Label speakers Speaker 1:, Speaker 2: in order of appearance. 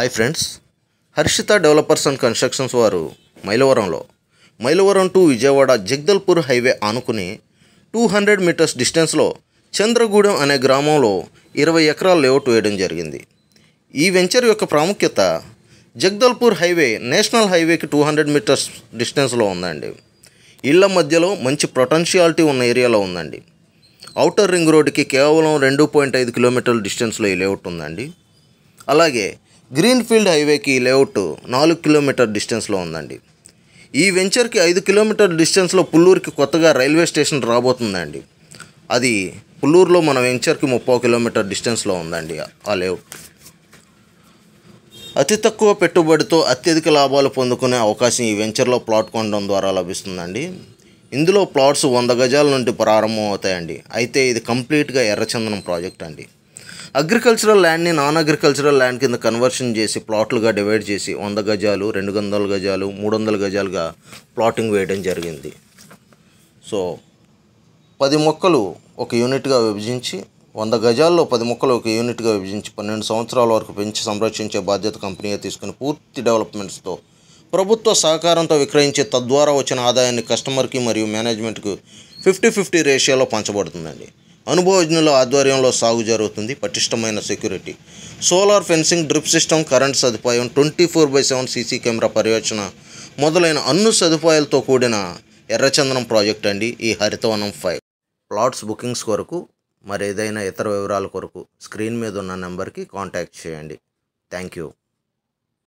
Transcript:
Speaker 1: Hi friends, Harshita developers and constructions వారు Mylavaram to Vijayawada Jagdalpur highway ఆనుకుని 200 metres డిస్టెన్స్లో చంద్రగూడెం అనే గ్రామంలో 20 ఎకరాల లేఅవుట్ వేయడం జరిగింది. ఈ వెంచర్ యొక్క ప్రాముఖ్యత జగదల్పూర్ హైవే నేషనల్ హైవేకి 200 మీటర్స్ డిస్టెన్స్లో ఉందండి. ఇళ్ల మధ్యలో మంచి పొటెన్షియాలిటీ ఉన్న ఏరియాలో ఉందండి. ఔటర్ రింగ్ రోడ్డుకి కేవలం 2.5 కిలోమీటర్ల డిస్టెన్స్లో ఈ లేఅవుట్ ఉందండి. అలాగే గ్రీన్ఫీల్డ్ హైవేకి లేఅవుట్ 4 కిలోమీటర్ డిస్టెన్స్లో ఉందండి. ఈ వెంచర్కి 5 కిలోమీటర్ డిస్టెన్స్లో పుల్లూరుకి కొత్తగా రైల్వే స్టేషన్ రాబోతుందండి. అది పుల్లూరులో మన వెంచర్కి 30 కిలోమీటర్ డిస్టెన్స్లో ఉందండి ఆ లేఅవుట్. అతి తక్కువ పెట్టుబడితో అత్యధిక లాభాలు పొందుకునే అవకాశం ఈ వెంచర్లో ప్లాట్ కొనడం ద్వారా లభిస్తుందండి. ఇందులో ప్లాట్స్ 100 గజాల నుండి ప్రారంభం అవుతాయండి. అయితే ఇది కంప్లీట్గా ఎర్రచందనం ప్రాజెక్ట్ అండి. అగ్రికల్చరల్ ల్యాండ్ని నాన్ అగ్రికల్చరల్ ల్యాండ్ కింద కన్వర్షన్ చేసి ప్లాట్లుగా డివైడ్ చేసి 100 గజాలు, 200 గజాలు, 300 గజాలుగా ప్లాటింగ్ వేయడం జరిగింది. సో 10 మొక్కలు ఒక యూనిట్గా విభజించి 100 గజాల్లో 10 మొక్కలు ఒక యూనిట్గా విభజించి 12 సంవత్సరాల వరకు పెంచి సంరక్షించే బాధ్యత కంపెనీగా తీసుకుని పూర్తి డెవలప్మెంట్స్తో ప్రభుత్వ సహకారంతో విక్రయించే తద్వారా వచ్చిన ఆదాయాన్ని కస్టమర్కి మరియు మేనేజ్మెంట్కి 50-50 రేషియోలో పంచబడుతుందండి. అనుభవజ్ఞుల ఆధ్వర్యంలో సాగు జరుగుతుంది. పటిష్టమైన security, solar fencing, drip system, current సదుపాయం, 24/7 సీసీ కెమెరా పర్యవేక్షణ మొదలైన అన్ని సదుపాయాలతో కూడిన ఎర్రచందనం ప్రాజెక్ట్ అండి ఈ హరితవనం 5. ప్లాట్స్ బుకింగ్స్ కొరకు మరేదైనా ఇతర వివరాల కొరకు స్క్రీన్ మీద ఉన్న నెంబర్కి కాంటాక్ట్ చేయండి. Thank you.